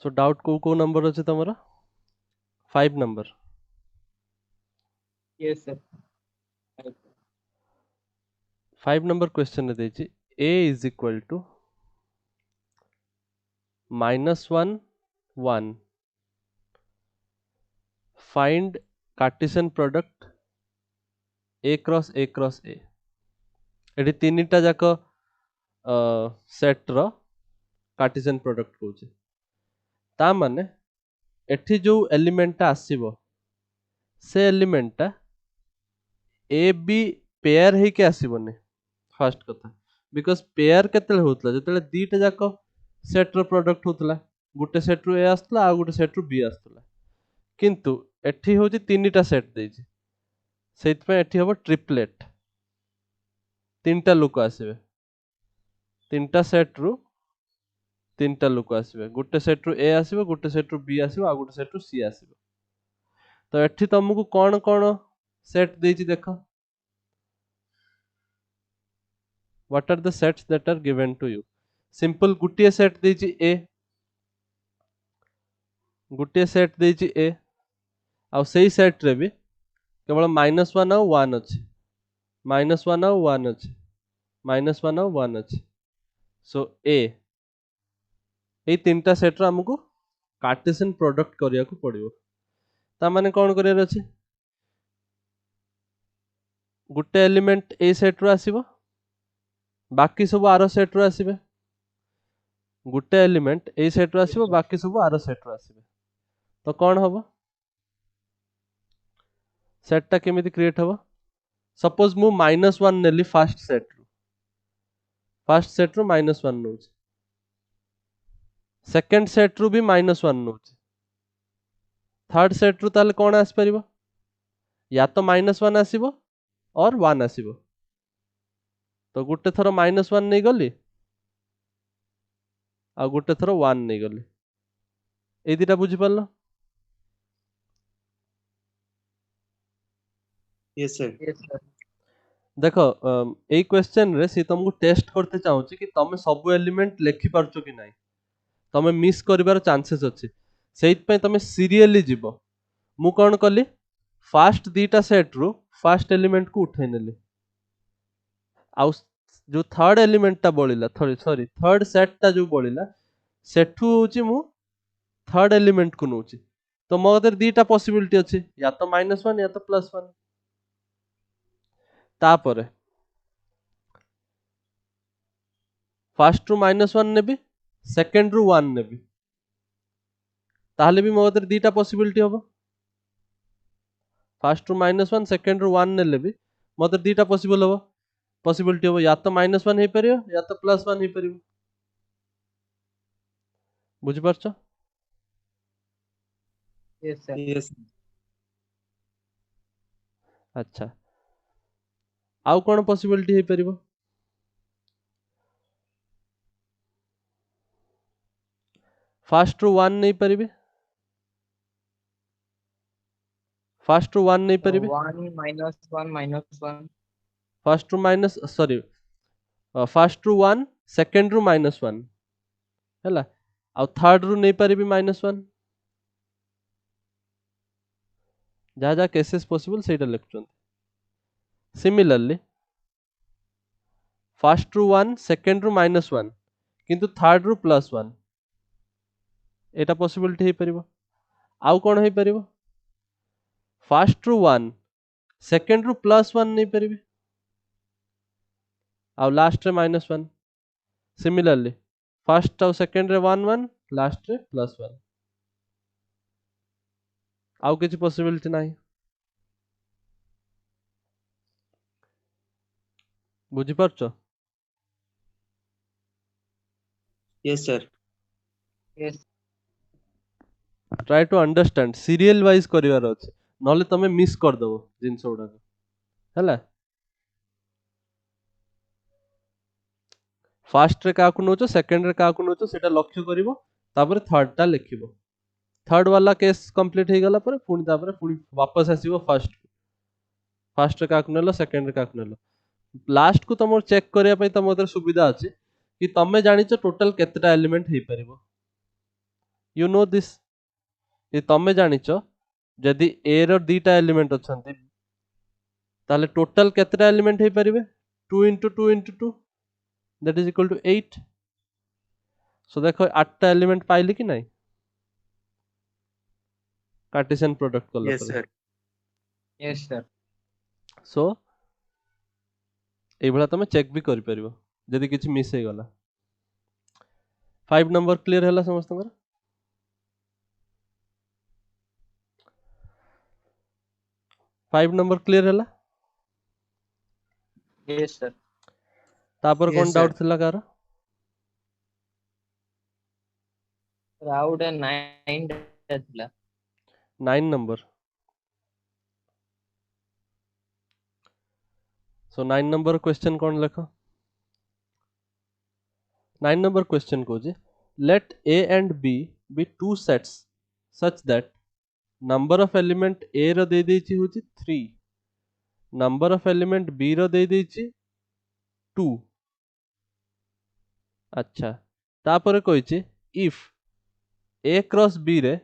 सो doubt को number अच्छे तमरा 5 number Yes, sir. 5 number question रे देछि a is equal to -1 1 find Cartesian product a cross a cross a एठी तीनटा जाक सेट रो कार्टेशियन प्रोडक्ट कहूचे ता माने एठी जो एलिमेंट ता आसीबो से एलिमेंट ता ए बी पेयर हे के आसीबोनी फर्स्ट कथा बिकॉज पेयर केतले होतला जतले दीटा जाक सेट रो प्रोडक्ट होतला गुटे सेट रो ए आस्तला आ गुटे सेट रो बी आस्तला किंतु एठी होची तीनटा सेट देछि सेत पे एठी हबो ट्रिपलेट तीनटा लोक आसीबे तीनटा सेट रो तीनटा लोक आसीबे गुटे सेट रो ए आसीबो गुटे सेट रो बी आसीबो आ गुटे सेट रो सी आसीबो तो एठी तुमको कोन कोन सेट देछि देखो what are the sets that are given to you simple गुटिए सेट देछि a गुटिए सेट देछि a आ सेही सेट रे भी केवल -1 और 1 अछि -1 और 1 अछि -1 और 1 अछि सो a ए तीनटा सेट रो हमको कार्टेशियन प्रोडक्ट करिया को पड़िबो ता माने कोन करियर अछि गुटे एलिमेंट ए सेट रो आसीबो बाकी सब आरो सेट रो आसीबे गुटे एलिमेंट ए सेट रो Yes, आसीबो sir. बाकी सब आरो सेट रो आसीबे तो कोन हबो सेट ता केमिति क्रिएट हबो सपोज मु -1 नेली फर्स्ट सेट रू -1 नउछि सेकंड सेट रू भी -1 नउछि थर्ड सेट रू ताले कोन आस परिबो या तो -1 आसीबो और 1 आसीबो तो गुटे थरो -1 नै गली आ गुटे थरो 1 नै गली ए दिटा बुझि परलो Yes, sir. Yes, sir. देखो एई क्वेश्चन रे सी तुमको टेस्ट करते चाहूची कि तमे सब एलिमेंट लेखि पारछो कि नाही तमे मिस करिवार चांसेस अछि सेइत पे तमे सीरियली जीवो मु कोन कली फर्स्ट दीटा सेट रू फर्स्ट एलिमेंट को उठै नेली आ जो थर्ड एलिमेंट ता बळिला सॉरी थर्ड सेट ता जो बळिला सेठू होची मु थर्ड एलिमेंट को नउची तो मो कतिर दीटा पॉसिबिलिटी अछि या तो -1 या तो +1 तापरे फर्स्ट रू -1 नेबी सेकंड रू 1 नेबी ताहले भी मो कतिर दीटा पॉसिबिलिटी हबो फर्स्ट रू -1 सेकंड रू 1 नेले भी मो कतिर दीटा पॉसिबिलिटी हबो या तो -1 हे परियो या तो +1 हे परियो बुझि परछो Yes, sir. Yes. अच्छा आउ कोन पॉसिबिलिटी हे परिबो फर्स्ट रू 1 नै परिबे फर्स्ट रू 1 नै परिबे 1 -1 -1. फर्स्ट रू माइनस सॉरी फर्स्ट रू 1 सेकंड रू -1 हैला आ थर्ड रू नै परिबे -1 जा जा केसेस पॉसिबल सेटा लिखचोन सिमिलरली फर्स्ट रू 1 सेकंड रू -1 किंतु थर्ड रू +1 एटा पॉसिबिलिटी हे परिबो आउ कोन हे परिबो फर्स्ट रू 1 सेकंड रू +1 नै परिबे आउ लास्ट रे -1 सिमिलरली फर्स्ट आउ सेकंड रे 1 1 लास्ट रे +1 आउ किछि पॉसिबिलिटी नाही बुझि परछो Yes, sir. Yes. Try to understand serial wise करिवार अछि नले तमे मिस कर दबो जिंस उडा हैला फर्स्ट रे काकु नोचो सेकंड रे काकु नोचो सेटा लक्ष्य करिवो तापर थर्ड टा लिखिवो थर्ड वाला केस कंप्लीट हे गला पर पुनी तापर पुनी वापस आसीबो फर्स्ट रे काकु नेलो सेकंड रे काकु नेलो लास्ट को तमर चेक करिया पई तमर सुविधा अछि कि तमे जानिचो टोटल केतेटा एलिमेंट हे परिबो यू नो दिस ये तमे जानिच जदि ए रो दीटा एलिमेंट अछंती ताले टोटल केतरा एलिमेंट हे परिबे 2 into 2 into 2 that is equal to 8 सो देखो 8टा एलिमेंट पाइली कि नहीं कार्टेशियन प्रोडक्ट कला Yes, परे sir. Yes, sir. सो एभला तमे चेक भी करि परिबो जदि किछि मिस हे गला 5 नंबर क्लियर हैला समस्तकर 5 नंबर क्लियर हैला Yes, sir. तापर Yes, कोन sir. डाउट थिला कार Crowd and 9 ଥିଲା 9 नंबर सो 9 नंबर क्वेश्चन कोन लेख 9 नंबर क्वेश्चन को जी let a and b be two sets such that number of element a रो दे देछि होछि 3 number of element b रो दे देछि 2 अच्छा तापर कहिछि if a क्रॉस b रे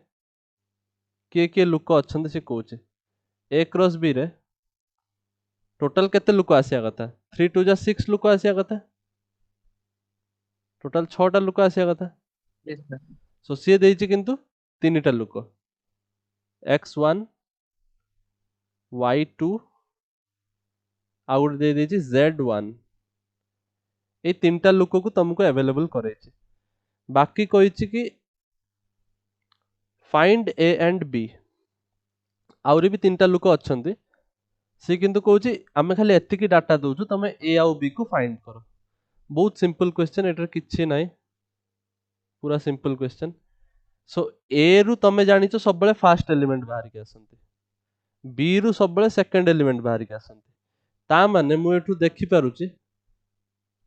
के लुक अछंत से कहउछि a क्रॉस b रे टोटल केते लुक आसिया कथा 3 2 जा 6 लुक आसिया कथा टोटल 6 टा लुक आसिया कथा yes sir सो सी देछि किंतु 3 टा लुक x1 y2 आउट दे देछि z1 ए तीनटा लुक को तुमको अवेलेबल करे छी बाकी कहिछि कि फाइंड ए एंड बी आउरी भी तीनटा लुक अछंती से किंतु कहउछि आमे खाली एतिकी डाटा दोछु तमे ए आउ बी को फाइंड करो बहुत सिंपल क्वेश्चन एटर किछि नाही पूरा सिंपल क्वेश्चन सो ए रु तमे जानिचो सब बेले फर्स्ट एलिमेंट बाहर के आसंती बी रु सब बेले सेकंड एलिमेंट बाहर के आसंती ता माने मु एठु देखि पारुची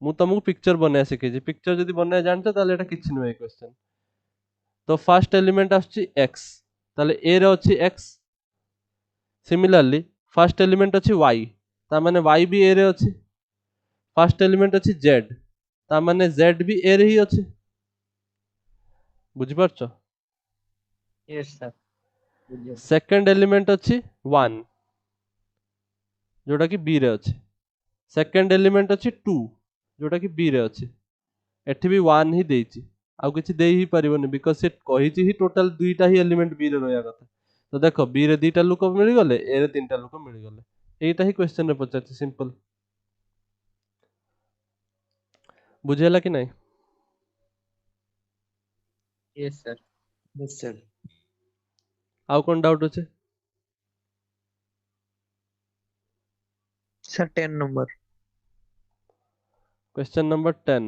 मु तुमको पिक्चर बनाया सिखेछि पिक्चर जदि बनाया जानछो ताले एटा किछि नुय क्वेश्चन तो फर्स्ट एलिमेंट आछी x ताले a रे अछि x सिमिलरली फर्स्ट एलिमेंट अछि y ता माने y भी a रे अछि फर्स्ट एलिमेंट अछि z ता माने z भी a रे ही अछि बुझि परछो yes sir बुझियो सेकंड एलिमेंट अछि 1 जोटा कि b रे अछि सेकंड एलिमेंट अछि 2 जोटा कि b रे अछि एठी भी 1 ही देछि आउ किछि देई ही परिबोनी बिकॉज़ से कहिछि ही टोटल दुईटा ही एलिमेंट b रे रहया कथा तो देखो b रे दुईटा लुक मिलि गले a रे तीनटा लुक मिलि गले एटा ही क्वेश्चन रे पचाछि सिंपल बुझेला कि नहीं yes sir Yes, sir. आउ कोन डाउट अछि Sir, 10 number. Question number 10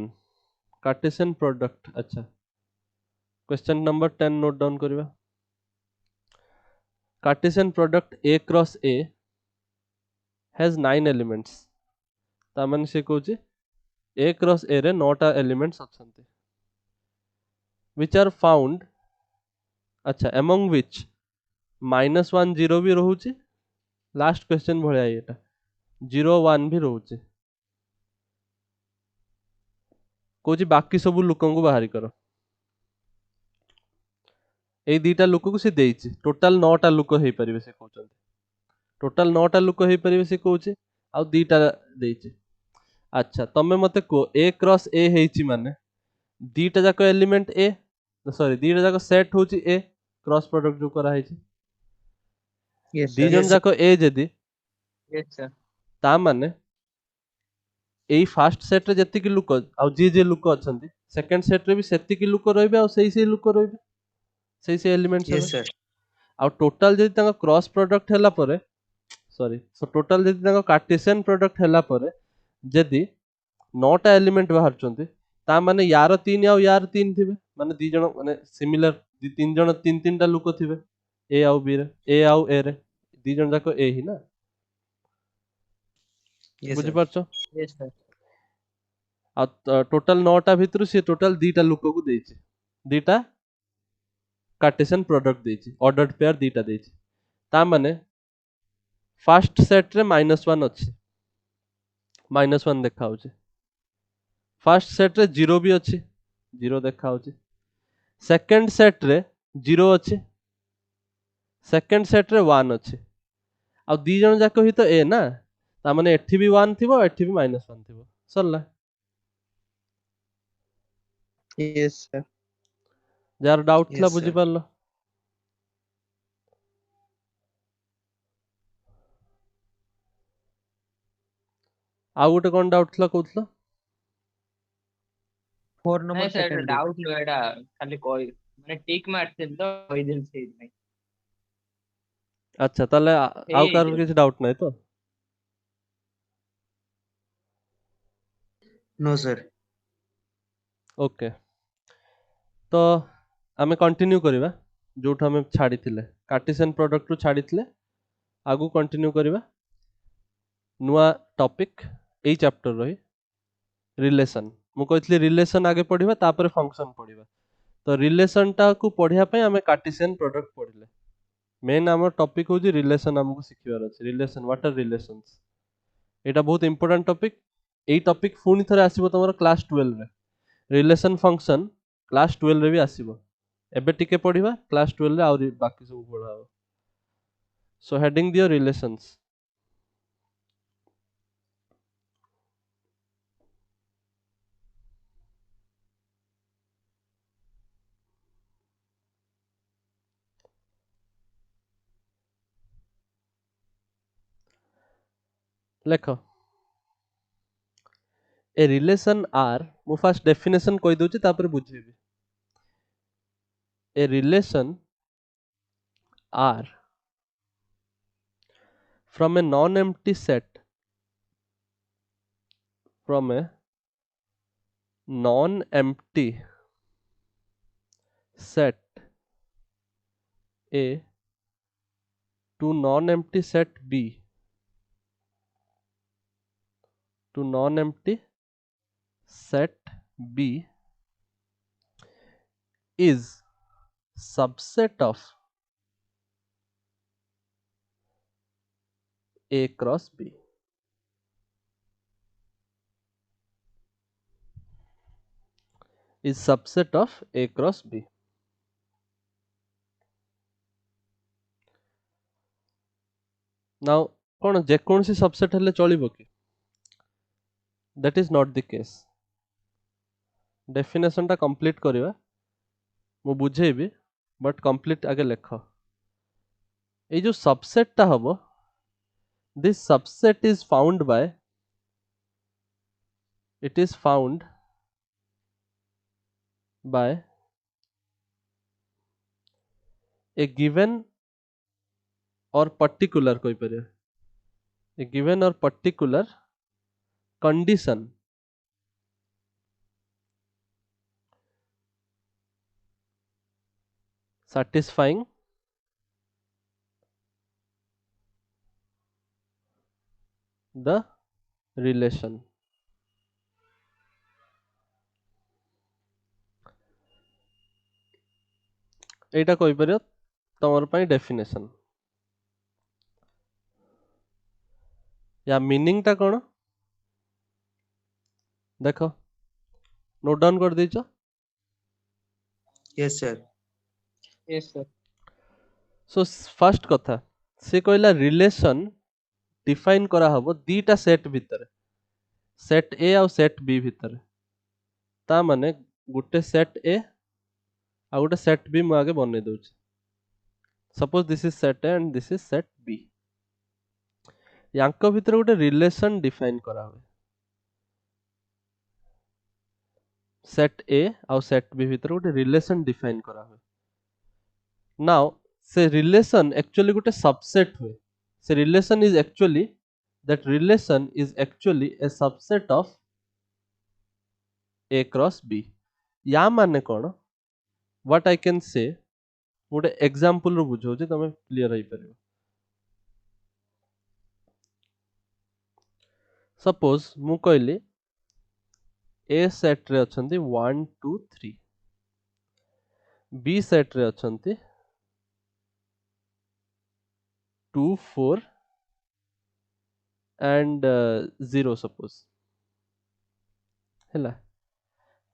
Cartesian product अच्छा क्वेश्चन नंबर 10 नोट डाउन करिवा Cartesian product a cross a has 9 elements ता माने से कहउछि a क्रॉस a रे 9 टा एलिमेंट्स अछंती which are found अच्छा among which -1 0 भी रहउछि लास्ट क्वेश्चन भलिया एटा 0 1 भी रहउछि कहउछि बाकी सब लुकन को बाहरी करो ए दीटा लुक को से देछि टोटल 9 टा लुक हे परिबे से कहउछन टोटल 9 टा लुक हे परिबे से कहउछि आ दीटा देछि अच्छा तमे मते को a क्रॉस a हेछि माने दीटा जाक एलिमेंट a सॉरी दीटा जाक सेट होछि a क्रॉस प्रोडक्ट जो करा हेछि Yes, दी sir. जन Yes, sir. जाक a जदी yes sir ता माने एई फर्स्ट सेट रे जति कि लुक आ जे लुक अछंती सेकंड सेट रे भी सेति कि लुक रहबे आ सही लुक रहबे सही एलिमेंट्स Yes, sir. आ टोटल जदी तंग क्रॉस प्रोडक्ट हैला परे सॉरी सो टोटल जदी तंग कार्टेशियन प्रोडक्ट हैला परे जदी 9 टा एलिमेंट बाहर चंती ता माने यार 3 आ यार 3 थिबे माने दी जण माने सिमिलर दी तीन जण तीन तीन टा लुक थिबे ए आउ बी रे ए आउ ए रे दी जण जाको ए ही ना Yes, बुझि sir. परछो yes sir आ टोटल 9 टा भितरु से टोटल दीटा लुक को देछि दीटा कार्टेशियन प्रोडक्ट देछि ऑर्डर्ड पेयर दीटा देछि ता माने फर्स्ट सेट रे -1 अछि -1 देखा होछि फर्स्ट सेट रे 0 भी अछि 0 देखा होछि सेकंड सेट रे 0 अच्छे सेकंड सेट रे 1 अच्छे आ दी जन जाक ही तो ए ना ता माने एठी भी 1 थिबो एठी भी -1 थिबो सरला Yes, sir. जार डाउट थला Yes, बुझी sir. पारलो आ गोटे कोन डाउट थला कहउथलो 4 number नहीं सर second bit. डाउट लो एटा खाली कोई मैंने टिक मारते तो कोई दिन से नहीं अच्छा ताले आउ कार हे किछ डाउट नै तो No, sir. ओके तो आमे कंटिन्यू करिवा जोठ हमें छाड़ी थिले कार्टेशियन प्रोडक्ट रु छाड़ी थिले आगु कंटिन्यू करिवा नुआ टॉपिक एई चैप्टर रही रिलेशन मु कहथली रिलेशन आगे पढ़िबा तापर फंक्शन पढ़िबा तो रिलेशन टा को पढ़िया पय आमे कार्टेशियन प्रोडक्ट पढ़िले मेन हमर टॉपिक होजी रिलेशन हमको सिखिबार अछि रिलेशन व्हाट आर रिलेशंस एटा बहुत इंपोर्टेंट टॉपिक एई टॉपिक फुनी थरे आसीबो तमरो क्लास 12 रे रिलेशन फंक्शन क्लास 12 रे भी आसीबो एबे टिके पढ़िबा क्लास 12 रे आउरी बाकी सब पढ़ाबो सो हेडिंग दियो रिलेशंस लेखो ए रिलेशन आर मु फास्ट डेफिनेशन कहि दोची तापर बुझेबी a relation R from a non-empty set from a non-empty set A to non-empty set B to non-empty set B is subset of A cross B. Is subset of A cross B. Now कौन जेकोसी subset हेले चलिबो कि that is not the case definition टा complete करिवा मु बुझेबी but complete आगे लेख ए जो subset टा हबो this subset is found by it is found by a given or particular कोई पर a given or particular condition satisfying the relation एटा कोई पर तमर पई डेफिनेशन या मीनिंग टा कोन देखो नोट डाउन कर दीचो Yes, sir. Yes sir so first कथा से कहला रिलेशन डिफाइन करा हबो दीटा सेट भीतर सेट ए और सेट बी भीतर ता माने गुटे सेट ए आ गुटे सेट बी मु आगे बने दउछ suppose this is set A and this is set B यांको भीतर गुटे रिलेशन डिफाइन करा हुए सेट ए और सेट बी भीतर गोटे रिलेशन डिफाइन करा हुए नाउ से रिलेशन एक्चुअली गोटे सबसेट हुए से relation is actually that relation is actually a subset of A cross B या माने कोन व्हाट आई कैन से गोटे एग्जांपल रो बुझो जे तमे क्लियर होई परिबो सपोज मु कहली ए सेट रे अछंती 1 2 3 बी सेट रे अछंती 2 4 एंड 0 सपोज हैला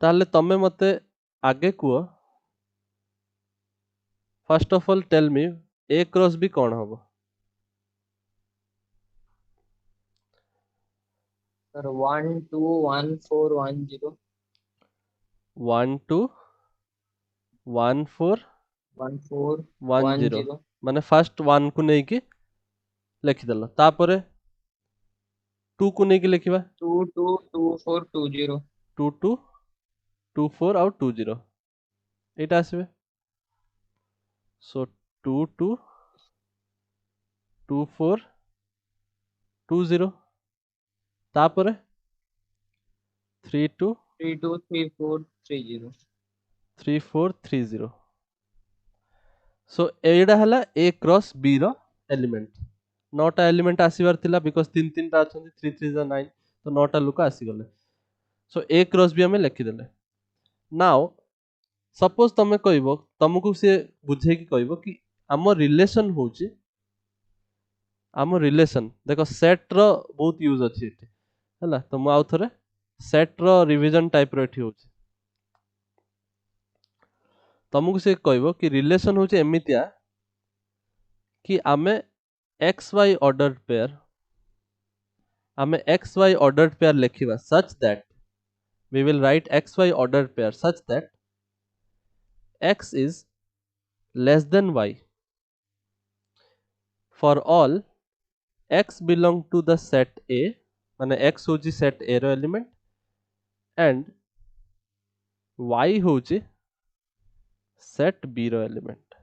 ताले तमे मते आगे कुओ first of all tell me A cross B कौन हम? सर 1 2 1 4 1 0 1 2 1 4 1 4 1 1 0 0 माने फर्स्ट 1 को नहीं कि लिखिदेल तापर 2 को नहीं कि लिखिबा 2 2 2 4 2 0 2 2 2 4 आउ 2 0 एटा आसीबे सो 2 2 2 4 2 0 तापर 3 2 3 2 3 4 3 0 3 4 3 0 सो एटा हला ए क्रॉस बी रो एलिमेंट नौटा एलिमेंट आसीबार थिला बिकॉज़ तीन तीन टा अछन 3 3 जा 9 तो नौटा लुक आसी गले सो ए क्रॉस बी हमें लिखि देले नाउ सपोज तमे कहबो तुमको से बुझे कि कहबो कि आम रिलेशन होची आम रिलेशन देखो सेट रो बहुत यूज अछि एठी हला तो मु आउ थरे सेट रो रिवीजन टाइप रो एठी होची तुमको से कहबो कि रिलेशन होची एमितिया कि आमे एक्स वाई ऑर्डर्ड पेयर आमे एक्स वाई ऑर्डर्ड पेयर लिखिबा such that we will write xy ordered pair such that x is less than y for all x belong to the set A माने x होची set A रो element and y होची set B रो element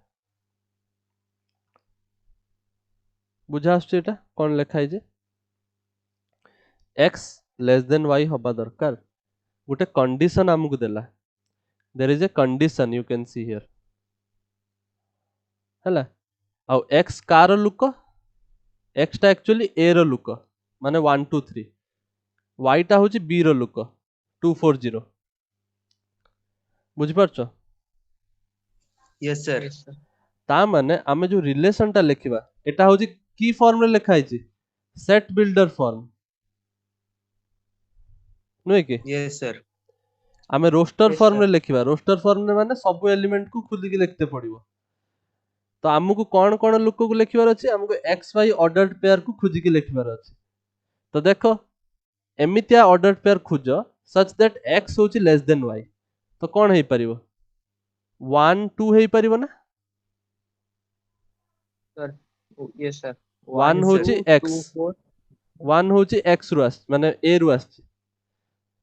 बुझा आछे एटा कोन लेखाई जे x less than y होबा दरकार गोटे कंडीशन हमकु देला there is a condition you can see here हला आ x कार लुक x टा एक्चुअली a रो लुक माने 1 2 3 y टा होची b रो लुक 2 4 0 बुझि परछो Yes, sir. yes sir ता माने आमे जो रिलेशन टा लिखिबा एटा होची की फॉर्म रे लिखा आइची सेट बिल्डर फॉर्म नुए कि Yes, sir. आमे रोस्टर Yes, फॉर्म sir. रे लिखिबा रोस्टर फॉर्म रे माने सब एलिमेंट को खुली के लिखते पड़िबो तो हमको कौन कौन लुक को लिखिबार अछि हमको एक्स वाई ऑर्डर्ड पेयर को खुजी के लिखिबार अछि तो देखो एमितिया ऑर्डर्ड पेयर खुजो सच दैट x होची लेस देन y तो कौन हेई परिबो 1 2 हेई परिबो ना sir oh, yes sir 1 Yes, होची 2 x 4 1 होची x रु आस माने a रु आस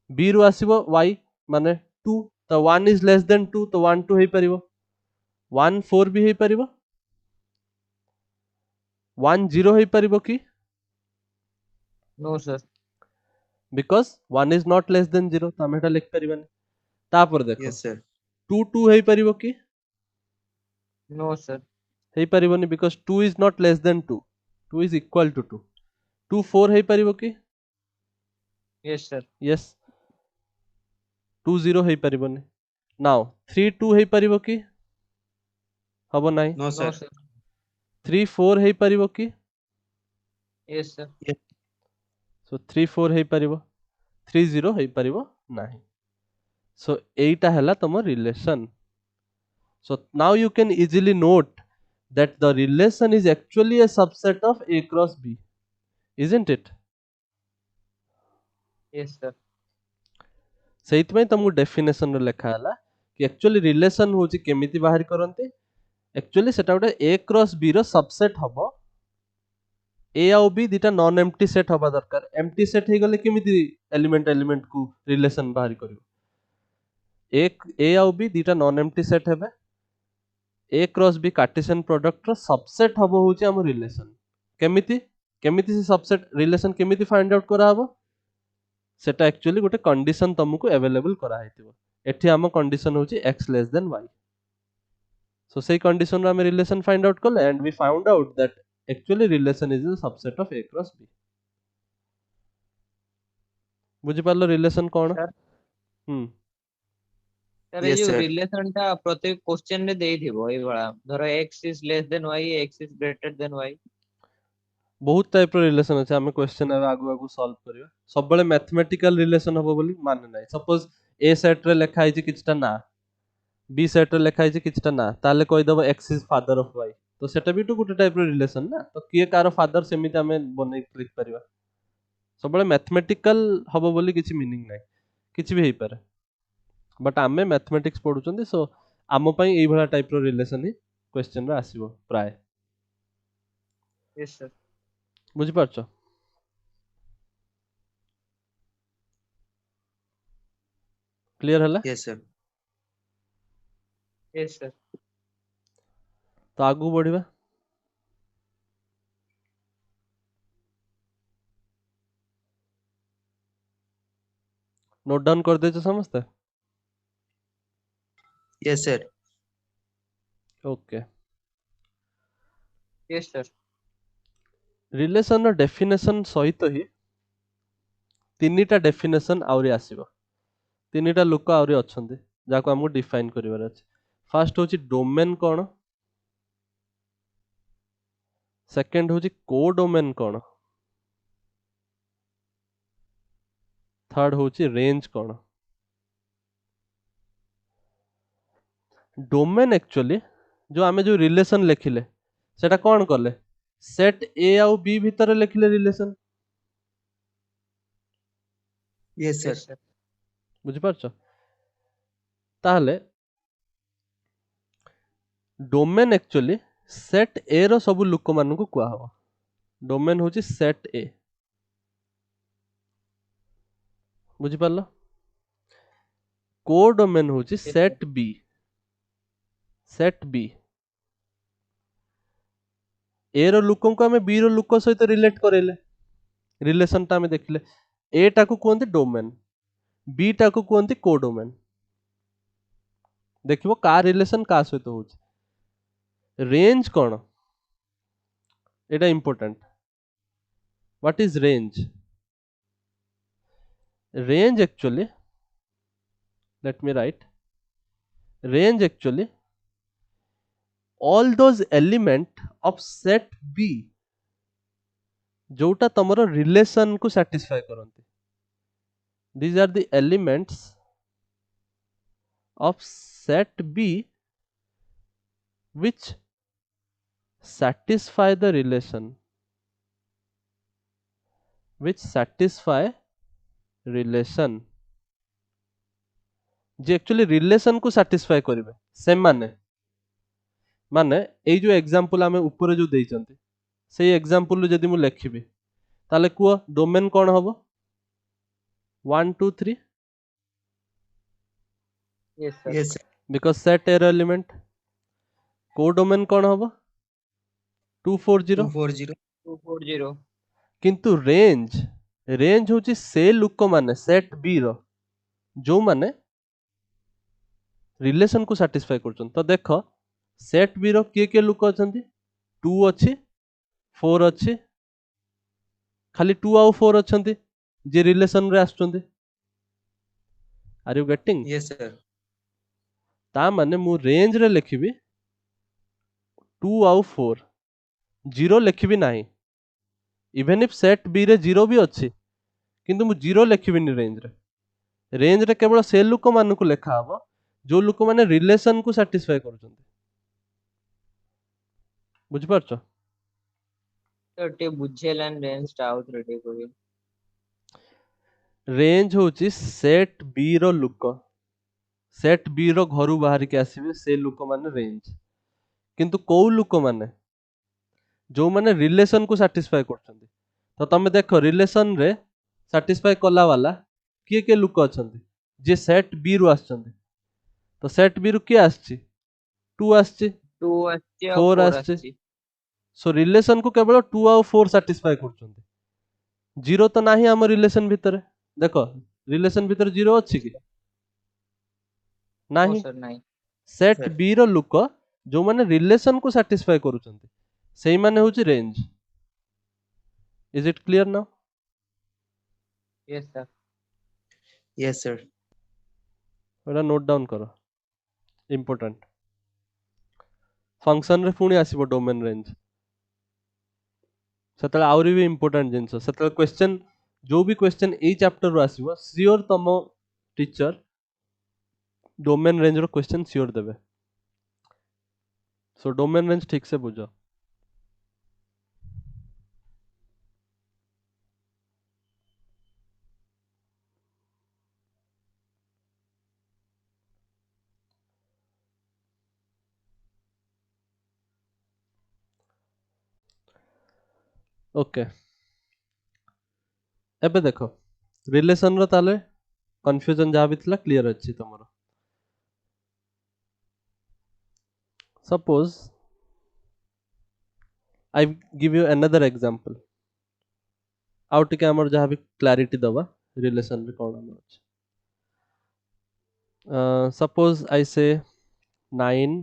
b रु आसीबो y माने 2 तो 1 इज लेस देन 2 तो 1 2 हेई परिबो 1 4 भी हेई परिबो 1 0 हेई परिबो की no sir because 1 is not less then 0 तो हम एटा लिख परिबानी तापर देखो Yes, sir. 2 2 हेई परिबो की no sir हेई परिबोनी because 2 is not less than 2 2 is equal to 2 2 4 हेई परिबो की yes sir यस 2 0 हेई परिबोनी नाउ 3 2 हेई परिबो की हबो नाही No, no sir. sir 3 4 हेई परिबो की yes sir सो 3 4 हेई परिबो 3 0 हेई परिबो नाही सो एटा हला तम relation so now you can easily note that the relation is actually a subset of A cross B isn't it yes sir सेइतमै तुमको डेफिनेशन रो लेखा हला कि एक्चुअली रिलेशन होची केमिति बाहर करंती एक्चुअली सेटा गोटे A cross B रो सबसेट हबो A आउ B दिटा नॉन एम्प्टी सेट हबा दरकार एम्प्टी सेट हे गले केमिति एलिमेंट एलिमेंट को रिलेशन बाहर करिवो एक A आउ B दिटा नॉन एम्प्टी सेट हेबे A cross B Cartesian product रो सबसेट हबो होची हम रिलेशन केमिति केमिति से सबसेट रिलेशन केमिति फाइंड आउट करा हबो सेटा एक्चुअली गोटे कंडीशन तुमको अवेलेबल करा हेतिबो एठी हम कंडीशन होची x less than y so सेही कंडीशन रो हम रिलेशन फाइंड आउट करले and we found out that actually relation is a subset of A cross B बुझि पालो रिलेशन कोन Sir. सर ये Yes, जो sir. रिलेशन टा प्रत्येक क्वेश्चन रे देई थिबो ए वाला धरो x is less than y x is greater than y बहुत टाइप रो रिलेशन अछि हम क्वेश्चन आगु आगु सॉल्व करियो सब बेले मैथमेटिकल रिलेशन हबो बोली माने नै सपोज ए सेट रे लेखा आइछि किछटा ना बी सेट रे लिखा है किछटा ना ताले कहि दबो x is father of y तो सेटा भी तो गुटे टाइप रो रिलेशन ना तो किए कार फादर सेमिति हमें बनै क्लिक परिबा सबले मैथमेटिकल हबो बोली किछि मीनिंग नै किछि भी हेई पारे बट आमे मैथमेटिक्स पढुचंदी सो आम पई एई भला टाइप रो रिलेशन ही क्वेश्चन रे आसीबो प्राय Yes, sir. बुझि पारछो क्लियर हला Yes, sir. Yes, sir. तो आगु बढ़िबा नोट डाउन कर देछो समझते Yes, sir. Okay Yes, sir. Relation रो डेफिनेशन सहित ही तीनटा डेफिनेशन आउरी आसीबो तीनटा लोक आउरी अछंती जाको हमको डिफाइन करिवार अछि फर्स्ट होची डोमेन कोन सेकंड होची कोडोमेन कोन थर्ड होची रेंज कोन डोमेन एक्चुअली जो आमे जो रिलेशन लेखिले सेटा कोन करले सेट ए आउ बी भीतर लेखिले relation Yes, sir. Yes, sir. बुझि पारछो ताहले डोमेन एक्चुअली सेट ए रो सब लोक मानन को कुआ हो डोमेन होची सेट ए बुझि पारलो कोडोमेन होची Yes, set B set B ए रो लोकन को हमें बी रो लोक सहित रिलेट करेले रिलेशन ता हमें देखले ए टा को कोनती डोमेन बी टा को कोनती कोडोमेन देखिबो का रिलेशन का सहित होची range cone Etah important what is range range actually let me write range actually all those element of set B जोटा तमरो रिलेशन को satisfy करंती these are the elements of set B which satisfy the relation J actually relation को satisfy करिवे से माने एई जो example आमे ऊपर जो देइचंती सेई एग्जांपल जदि मु लेखिबी ताले कुओ डोमेन कोन हबो 1 2 3 Yes, sir. Yes, sir. Because set A element codomain कोन हबो 240 240. 240. किंतु रेंज होची से लुक माने सेट बी रो जो माने रिलेशन को सैटिस्फाई करछन तो देखो सेट बी रो के लुक अछंती 2 अछि 4 अछि खाली 2 आउ 4 अछंती जे रिलेशन रे आछंती are you getting Yes, sir. ता माने मु रेंज रे लिखिबी 2 आउ 4 0 लिखिबी नाही इवन इफ सेट बी रे 0 भी अछि किंतु मु 0 लिखिबिनी रेंज रे केवल से लुक मान को लेखा हबो जो लुक माने रिलेशन को सैटिस्फाई करछंती बुझ पारछो तो टे बुझेलान रेंज टा आउट रेडी करी रेंज होची सेट बी रो लुक सेट बी रो घरु बाहर के आसीबे से लुक माने रेंज किंतु को लुक माने जो माने रिलेशन को सैटिस्फाई करछंती तो तमे देखो रिलेशन रे सैटिस्फाई कला वाला के लुक अछंती जे सेट बी रु आछंती तो सेट बी रु के आछी 2 आछी 2 अच्छी 4 और 4 आछी अच्छी सो रिलेशन को केवल 2 और 4 सैटिस्फाई करछंती जीरो तो नाही हम रिलेशन भीतर देखो रिलेशन भीतर जीरो अछि कि नो नाही सर नहीं सेट Sir. बी रो लुक जो माने रिलेशन को सैटिस्फाई करूछंती सेही माने होची range is it clear now yes sir Yes, sir. Etah note down करो इंपोर्टेंट फंक्शन रे पुणी आसीबो डोमेन रेंज सेतले आउरी भी इंपोर्टेंट जिंस सेतले क्वेश्चन जो भी क्वेश्चन ए चैप्टर रो आसीबो श्योर तम टीचर डोमेन रेंज रो क्वेश्चन सियोर देबे सो डोमेन रेंज ठीक से बुझो ओके एबे देखो रिलेशन रो ताले कंफ्यूजन जहाँ भी थिला क्लियर अच्छी तुमरो suppose I give you another example आउ टिके हमर जहाँ भी क्लैरिटी दबा रिलेशन रे कोन हमर अछि सपोज आई से 9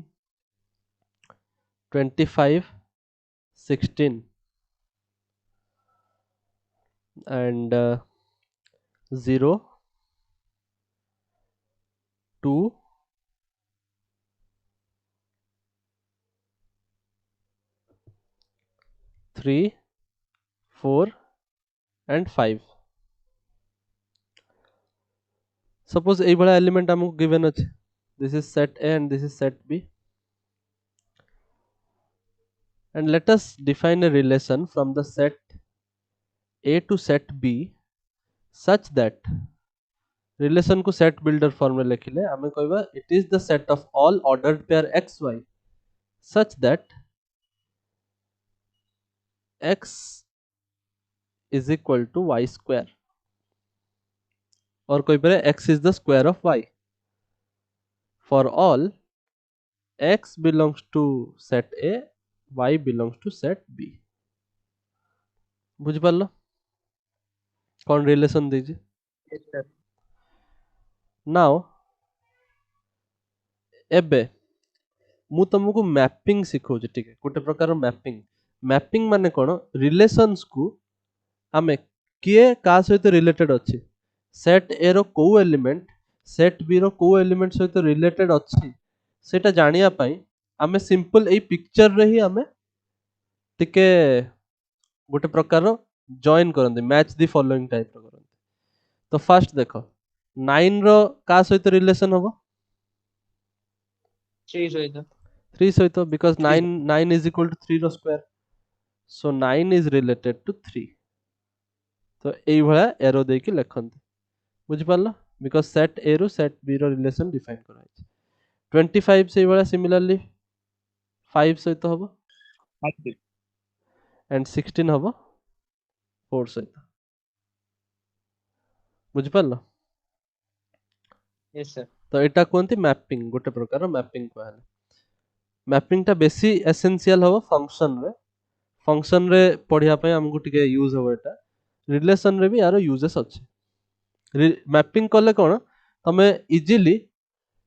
25 16 and 0 2 3 4 and 5 suppose এই বড় এলিমেন্ট আমাকে given আছে this is set A and this is set B and let us define a relation from the set A to set B such that relation को set builder form में लिखिले हमें कहबा it is the set of all ordered pair xy such that x is equal to y square और कोई पर x is the square of y for all x belongs to set A y belongs to set B बुझ पारलो कौन relation दीजिए Yes, sir. Now एबे मु तुमको mapping सिखौछि ठीक है गोटे प्रकार मैपिंग मैपिंग माने कोन रिलेशंस को आमे किए का सहित रिलेटेड अछि सेट ए रो को एलिमेंट सेट बी रो को एलिमेंट सहित रिलेटेड अछि सेटा जानिया पई आमे सिंपल एई पिक्चर रे ही आमे टिके गोटे प्रकार जॉइन करंदी मैच दी फॉलोइंग टाइप रो करंदी तो फर्स्ट देखो 9 रो का सहित रिलेशन होबो 3 सहित 3 सहित because 3 9 is equal to 3 रो square so 9 is related to 3 तो एई भला एरो दे के लिखंती बुझ पारलो because set A रो set B रो रिलेशन डिफाइन करा है 25 से भला सिमिलरली 5 सहित होबो and 16 होबो 4 सहित बुझ पारलो yes sir तो एटा कोनती मैपिंग गोटे प्रकार मैपिंग कहले मैपिंग टा बेसी एसेंशियल हो फंक्शन रे पढ़िया पय हमकु टिके यूज हो एटा रिलेशन रे भी यार यूजेस अछि मैपिंग कले कोन तमे इजीली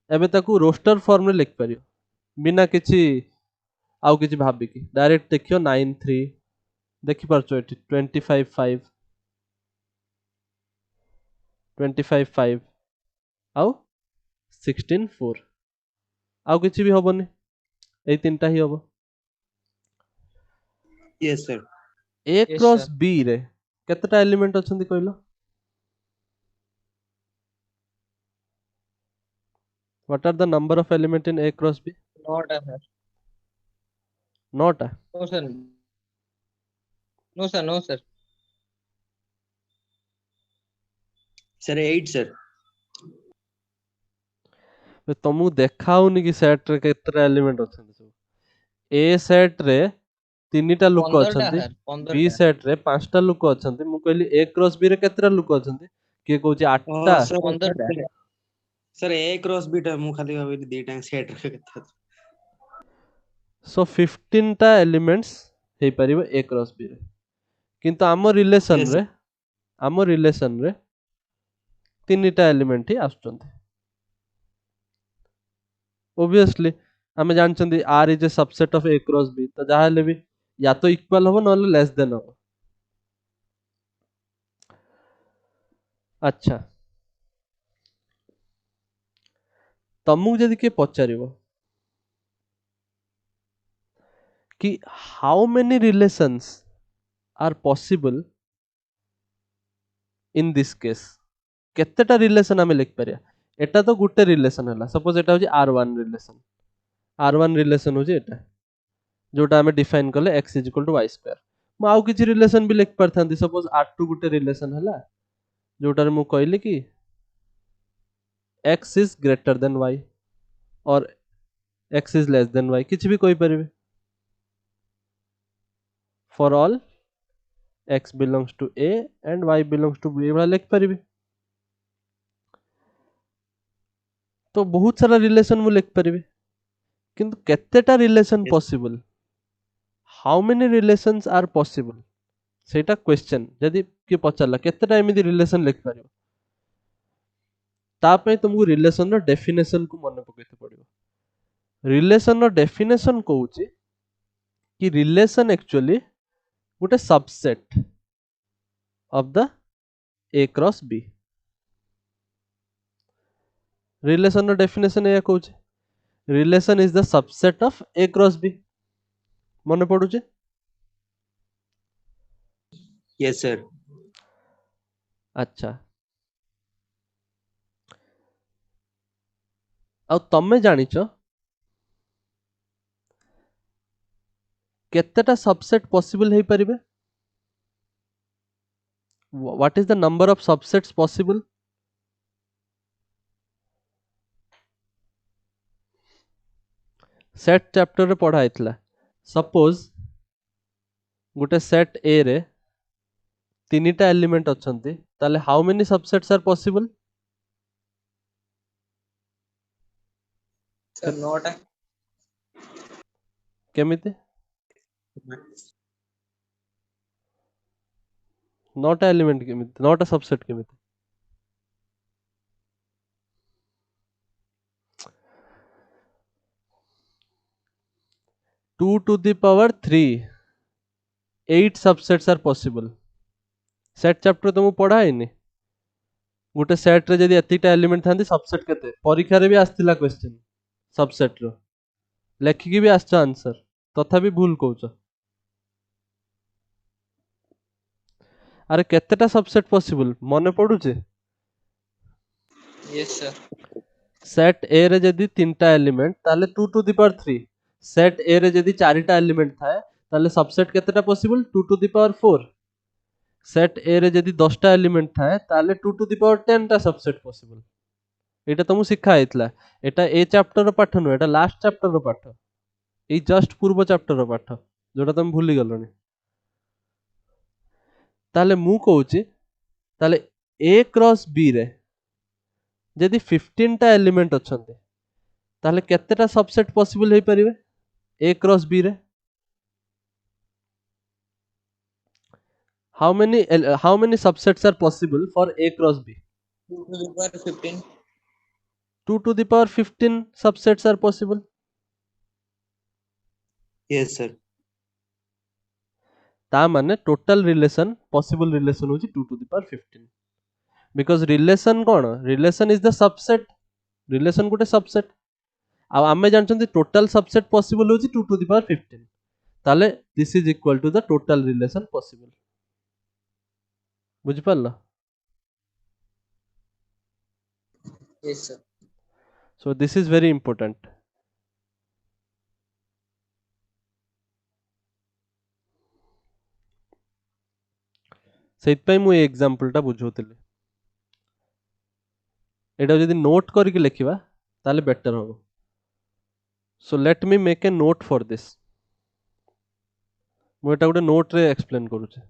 एबे ताकू रोस्टर फॉर्म रे लिख परियो बिना किछि आउ किछि भाबी कि डायरेक्ट देखियो 9 3 देखि परछो एटी 25 5 25 5 आउ 16 4 आउ किछि भी होबनी ए तीनटा ही होबो Yes, sir. A Yes, cross sir. B रे केतटा एलिमेंट अछंती कहलो what are the number of element in A cross B not a sir not है no sir no sir no sir Sir, 8, sir. तुमको देखाउनी कि सेट रे केतटा element अछंती सब A सेट रे तीनटा लोक 15टा अछंती sir B 15टा सेट रे पांचटा लोक अछंती मु कहली A क्रॉस B रे केतटा लोक अछंती के कहूची 8टा Sir, 15टा sir, A cross B टा मु खाली भाबी दीटा सेट रे केता सो 15 टा एलिमेंट्स हे परिबो A क्रॉस B रे किंतु Yes, आम रिलेशन रे तीनटा एलिमेंट ही आछंती obviously हमें जानछंती R is a subset of A cross B तो जहाँ ले भी या तो इक्वल होबो नले लेस देन होबो अच्छा तमु जदि के पचारिबो कि how many relations are possible in this case केतेटा रिलेशन हमें लिख परिया एटा तो गुटे रिलेशन है सपोज एटा होची R1 रिलेशन R1 रिलेशन होची एटा जोटा हमें डिफाइन कले x equal to y square मु आउ किछि रिलेशन भी लिख परथांती सपोज R2 गुटे रिलेशन हला जोटा मु कहली कि x is greater than y और x is less than y किछि भी कहि परिबे for all x belongs to a and y belongs to b एवला लिख परिबे तो बहुत सारा रिलेशन मु लिख परिबे किंतु केतेटा relation Yes. Possible how many relations are possible सेटा क्वेश्चन जदि कि पचारला केतेटा एमिति रिलेशन लिख परिबो ता पे तुमको रिलेशन रो डेफिनेशन को मन पकेते पड़िबो रिलेशन रो डेफिनेशन कहूची कि रिलेशन एक्चुअली गोटे subset of the a cross b relation रो डेफिनेशन या कहूची relation is the subset of a cross b मन पडुचे Yes, sir. अच्छा आ तमे जानिच केतेटा सबसेट पॉसिबल हे परिबे what is the number of subsets possible set chapter रे पढ़ा आइतला सपोज गोटे सेट ए रे तीनिटा एलिमेंट अछंती ताले how many subsets are possible sir नोट है केमिति नॉट एलिमेंट केमिति नॉट अ सबसेट केमिति two to the power 3 8 subsets are possible set chapter तुमको पढ़ा हैनी गोटे सेट रे जदी एतिटा एलिमेंट थांती सबसेट केते परीक्षा रे भी आस्तिला क्वेश्चन सबसेट रो लेखिकी भी आछो आंसर तथापि भूल कहउछ अरे केतेटा सबसेट पॉसिबल मने पडुचे यस सर सेट ए रे जदी तीनटा एलिमेंट ताले 2 to the power 3 set A रे जदी चारिटा एलिमेंट थाए ताले सबसेट केतेटा possible 2 to the power 4 set A रे जदी 10टा एलिमेंट थाए ताले 2 टू द पावर 10 टा सबसेट पॉसिबल एटा तुमु सिखा हेतला एटा ए चैप्टर रो पाठ नु एटा लास्ट चैप्टर रो पाठ ए जस्ट पूर्व चैप्टर रो पाठ जोटा तुम भूली गलनी ताले मु कहूची ताले ए क्रॉस बी रे जदी 15 टा एलिमेंट अछंते ताले केतेटा सबसेट पॉसिबल हे परिबे ए क्रॉस बी रे how many subsets are possible for a cross b 2 to the power 15 2 to the power 15 subsets are possible Yes, sir. ता माने टोटल रिलेशन पॉसिबल रिलेशन होची 2 to the power 15 because relation cone relation is the subset relation Gute subset आ आमे जानचंती total subset possible होची 2 to the power 15 ताले this is equal to the total relation possible बुझि पारला yes sir so this is very important सेतपय मु example टा बुझौतले एटा जदी note करके लिखिबा ताले बेटर हो so let me make a note for this मु एटा गोटे नोट रे एक्सप्लेन करूचे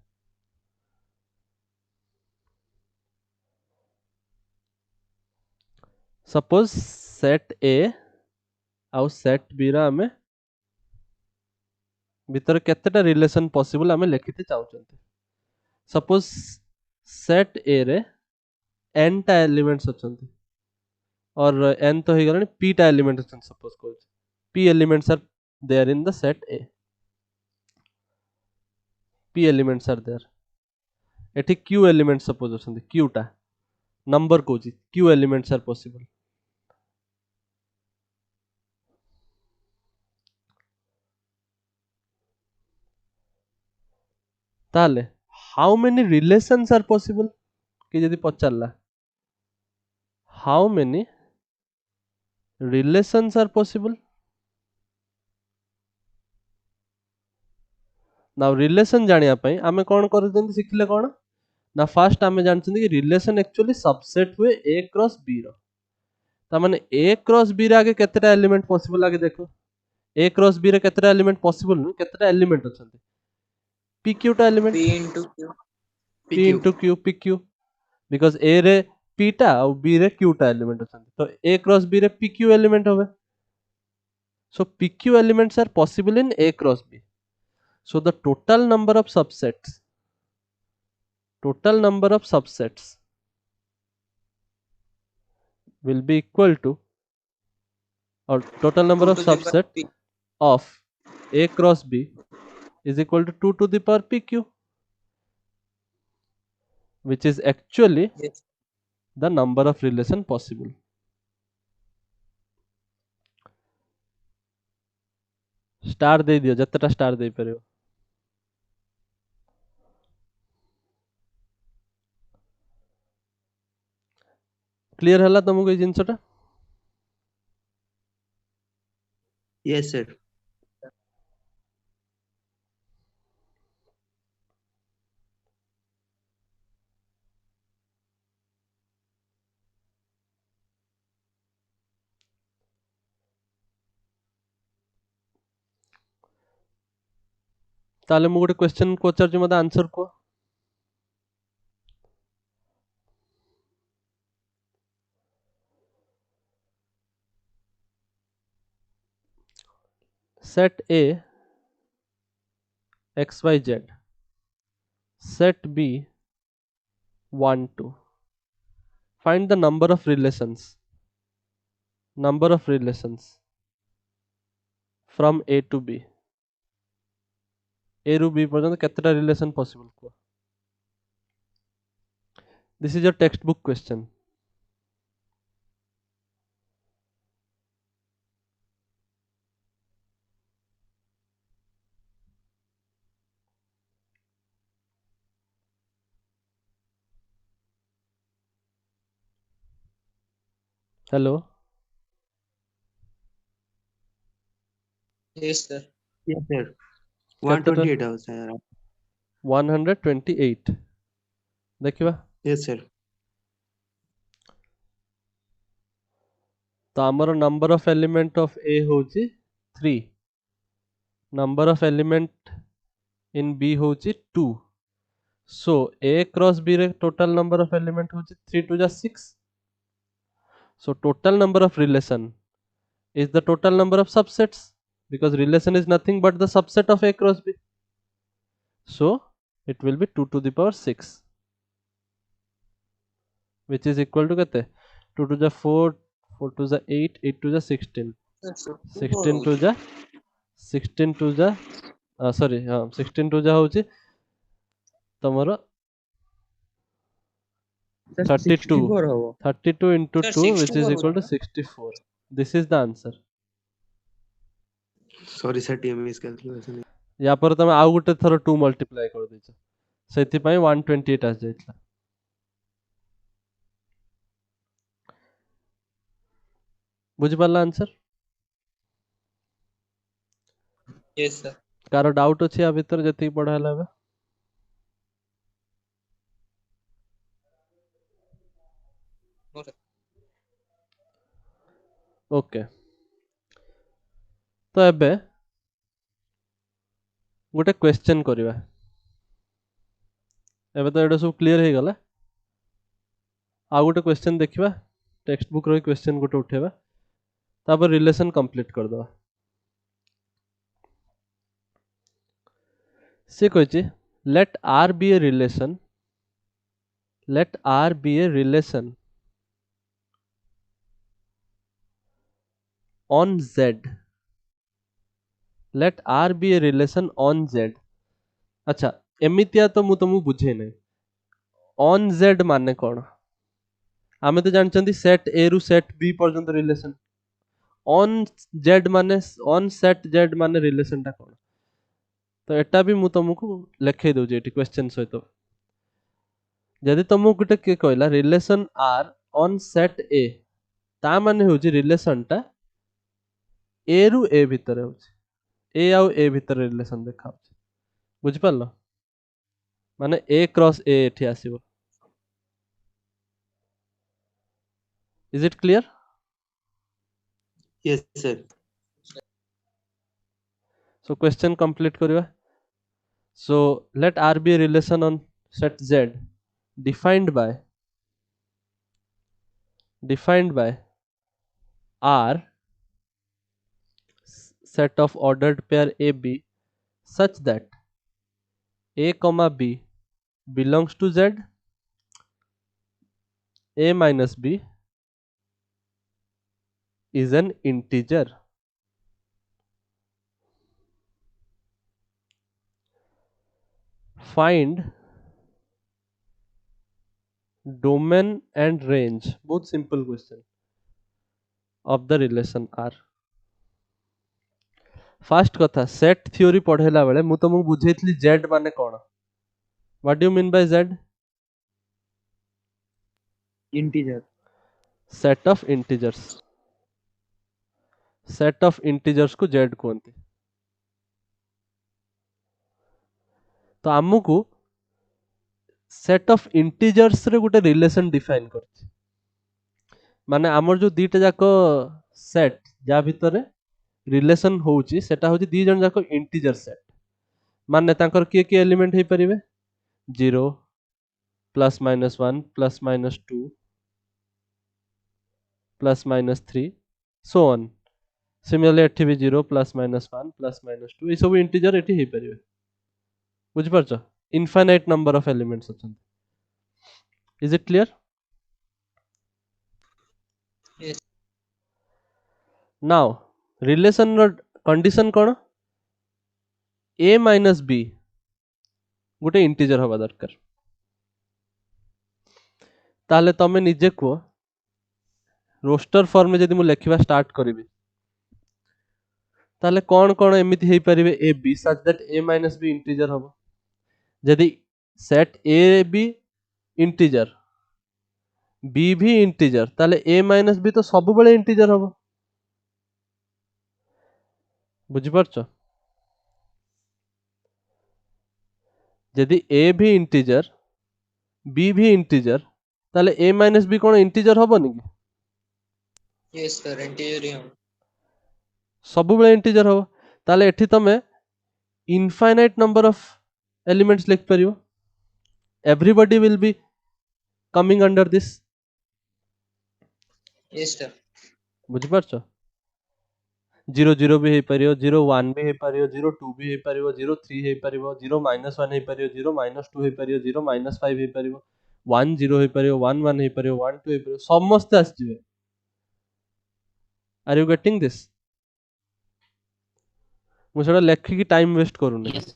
सपोज सेट ए आउ सेट बी रा हमें भीतर केतेटा रिलेशन पॉसिबल हमें लिखिते चाहउचंती सपोज सेट ए रे n टा एलिमेंट्स अछंती और n तो हे गलानी p टा एलिमेंट अछंती सपोज को p elements are there in the set a p elements are there एठी q एलिमेंट्स सपोज अछंती q टा नंबर कोची q एलिमेंट्स आर पॉसिबल ताले how many relations are possible कि जदी पचारला how many relations are possible? now relation जानिया पई आमे कोन करजंती सिखले कोन ना फर्स्ट आमे जानछंती कि रिलेशन एक्चुअली सबसेट हुए a क्रॉस b रो ता माने a क्रॉस b रे आगे केतेटा एलिमेंट पॉसिबल आगे देखो a क्रॉस b रे केतेटा एलिमेंट पॉसिबल नु केतेटा एलिमेंट अछंती pq टा element P into Q. p PQ into q pq because a रे p टा और b रे q टा एलिमेंट अछंती तो a क्रॉस b रे pq एलिमेंट होबे so pq elements are possible in a cross b so the total number of subsets will be equal to or total number 2 of to the power subset P. of a cross b is equal to 2 to the power pq which is actually Yes. the number of relation possible. Star दे दियो जतटा star दे परियो clear हला तुमको ए जिंसटा yes sir ताले मु गोटे question पचार मते आंसर को set a xyz set b 1 2 find the number of relations from a to b a ru b पर्यंत केतटा रिलेशन पॉसिबल को this is your textbook question hello Yes, sir. yes sir केतटा 128 होता है 128 देखिबा yes sir तो हमर number of element of A होची 3 number of element in B होची 2 सो ए क्रॉस बी रे टोटल नंबर ऑफ एलिमेंट होची 3 टू जा 6 so total number of relation is the total number of subsets because relation is nothing but the subset of a cross b so it will be 2 to the power 6 which is equal to kete 2 to the 4 4 to the 8 8 to the 16 16 to the 16 to the sorry 16 to the होची तमरो 32 64 होबो 32 into Sir, 2 which is 64 equal to होता 64 this is the answer sorry sir TMS calculation या पर तमे आउ गुटे thorough 2 multiply कर देछ सेति पई 128 आस जाइतला बुझि पाला answer Yes, sir. Car doubt अछि आ भीतर जति पढा हलाबे No, sir. ओके तो एबे गोटे क्वेश्चन करिवा एबे तो एडा सब क्लियर हे गला आ गोटे क्वेश्चन देखिबा टेक्स्ट बुक रो क्वेश्चन गोटे उठेबा तापर रिलेशन कंप्लीट कर दवा से कहछि let r be a relation on z let r be a relation on z अच्छा एमितिया तो मु तुमु बुझे नै on z माने कोन आमे तो जानचंती सेट a रु सेट b पर्यंत रिलेशन on z माने on set z माने रिलेशन ता कोन तो एटा भी मु तुमको लेखै दउ जे क्वेश्चन सहित जदि तुमको गुटे के कहला relation r on set A ता माने होची रिलेशन टा A रु A भितर होची A आउ A भितर रिलेशन देखा होची बुझि पारलो माने A क्रॉस A एठी आसीबो is it clear Yes, sir. so question complete kariba so let R be a relation on set Z defined by R set of ordered pair AB such that A comma B belongs to Z A minus B is an integer find domain and range बहुत simple question of the relation R first कथा set theory पढ़ेला बेले मु तुमको बुझेइतली Z माने कोन what do you mean by Z integer. Set of integers को Z कहते तो आमको सेट ऑफ इंटीजर्स रे गोटे रिलेशन डिफाइन करछि माने आमर जो दीटा जाको सेट जा भितरे रिलेशन होउची सेटा होची दी जन जाको इंटीजर सेट माने तांकर किए किए एलिमेंट हे परिबे 0 plus minus 1 plus minus 2 plus minus 3 so on similarly एठी भी 0 प्लस माइनस 1 प्लस माइनस 2 ए सब इंटीजर एठी हे परिबे बुझ परछ इनफाइनाइट नंबर ऑफ एलिमेंट्स अछन is it clear Yes. Now relation रो कंडीशन कोन A माइनस B गोटे इंटीजर हवा दरकार ताले तमे निजे को रोस्टर फॉर्म में जदि मु लेखिबा स्टार्ट करिवि ताले कोन कोन एमिति हेई परिबे A B such that A minus B integer हबो जदि set A B integer B भी इंटीजर ताले A माइनस B तो सब बेले इंटीजर हबो बुझि परछ जदि A भी इंटीजर B भी इंटीजर ताले A माइनस B कोन इंटीजर हबोनी कि Yes, sir. Integer ही हम. सब बेले इंटीजर हबो ताले एठी तमे इनफाइनाइट नंबर ऑफ एलिमेंट्स लिख परियो everybody will be coming under this Yes, sir. बुझि परछ 0 0 भी हे परियो 0 1 भी हे परियो 0 2 भी हे परियो 0 3 हे परियो 0 माइनस 1 हे परियो 0 माइनस 2 हे परियो 0 माइनस 5 हे परियो 1 0 हे परियो 1 1 हे परियो 1 2 हे परियो समस्त आस जिवे आर यू गेटिंग दिस मु सेटा लेखि की टाइम वेस्ट करूनी Yes.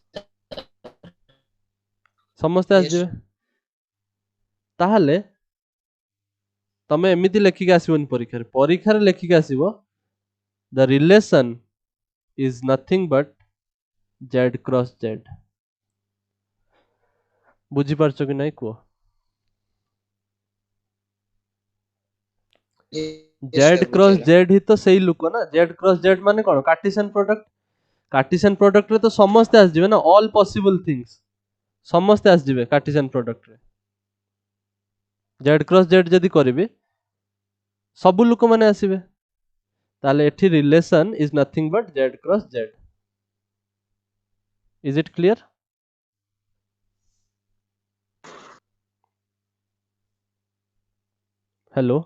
समस्त आस Yes. जिवे ताहले तमे एमिति लेखि के आसीबोनी परीक्षा रे लेखि के आसीबो the relation is nothing but Z cross Z बुझी परछ कि नै को Yes, Z sir. क्रॉस बुझेला. Z ही तो सही लुक ना Z क्रॉस Z माने कोन कार्टेशियन प्रोडक्ट रे तो समस्त आस जिवे ना ऑल पॉसिबल थिंग्स समस्त आस जिवे कार्टेशियन प्रोडक्ट रे Z क्रॉस Z जदी करिवे सब लोक माने आसीबे ताले एठी relation is nothing but Z cross Z is it clear hello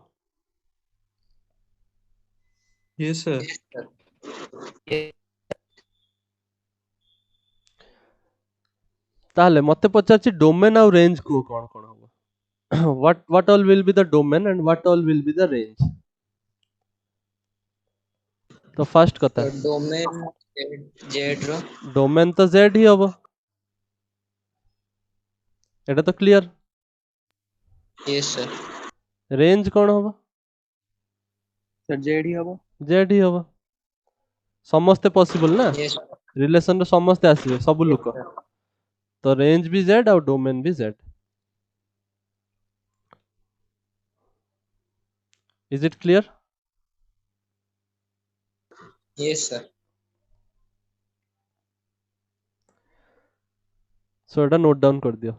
Yes, sir. Yes, sir. Yes. ताले मते पचारछि डोमेन और रेंज को कोन कोन हो what all will be the domain and what all will be the range तो first कथा So domain Z रो. Domain तो Z ही हबो एटा तो क्लियर Yes, sir. रेंज कोन हबो Sir, Z ही हबो Z ही हबो समस्त पॉसिबल ना Yes. रिलेशन रे समस्त आसीबे सब लोक Yes, sir. तो रेंज भी Z और डोमेन भी Z Is it clear? Yes, sir. So এটা নোট ডাউন করে দিও।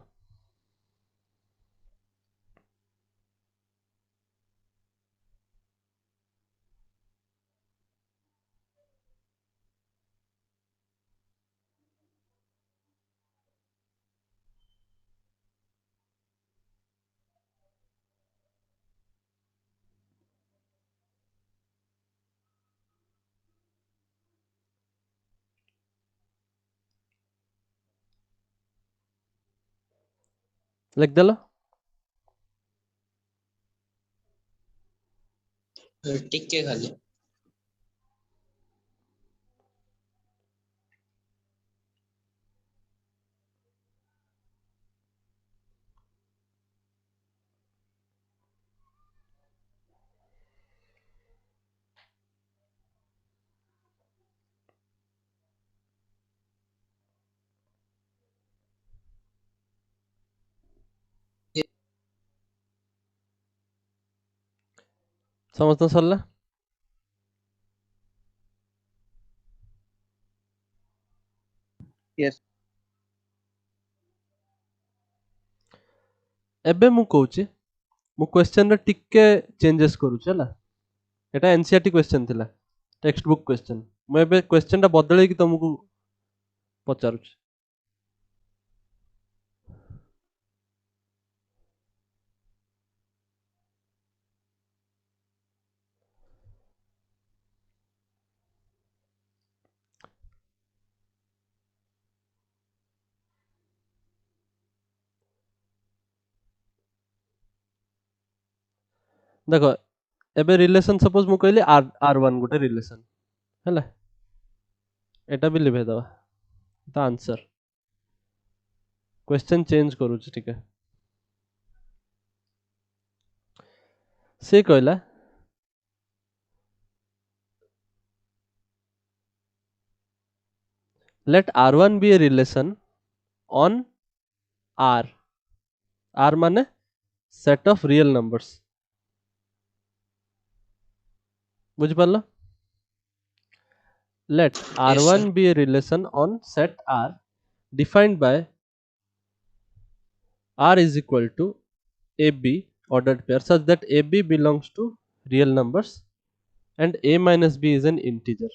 লিখଦେଲ? ଟିକେ ଖାଲି। ସମସ୍ତ ସରିଲା? Yes. ଏବେ ମୁଁ କହୁଛି ମୁଁ କ୍ୱେଶ୍ଚନରେ ଟିକେ ଚେଞ୍ଜେସ୍ କରୁଛି ହେଲା। ଏଟା ଏନସିଆରଟି କ୍ୱେଶ୍ଚନ ଥିଲା, ଟେକ୍ସଟ ବୁକ୍ କ୍ୱେଶ୍ଚନ। ମୁଁ ଏବେ କ୍ୱେଶ୍ଚନଟା ବଦଳେଇକି ତମକୁ ପଚାରୁଛି। ଦେଖ ଏବେ ରିଲେସନ ସପୋଜ ମୁଁ କହିଲି R1 ଗୋଟେ ରିଲେସନ ହେଲା, ଏଟା ବି ଲିଭେଇଦବା ତ ଆନ୍ସର। क्वेश्चन चेंज करूँ ठीक है। से कहला let R1 be a relation on R। R माने set of real numbers। बुझ पारला? Let R1 be a relation on set R defined by R is equal to AB ordered pair such that AB belongs to real numbers and A minus B is an integer।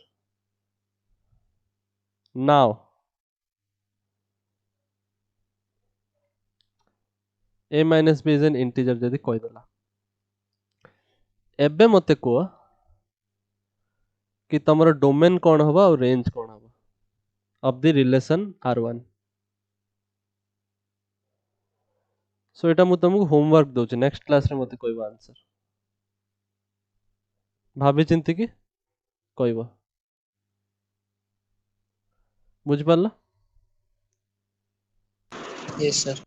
Now A minus B is an integer जदि कोई दला एबे मते को कि तमरो domain कौन होबा और रेंज कौन होबा ऑफ द रिलेशन R1। सो एटा मु तुमको होमवर्क दोछ, नेक्स्ट क्लास रे मते कहबो आंसर। भाभी चिंती की कहबो। बुझ पारला? Yes, sir.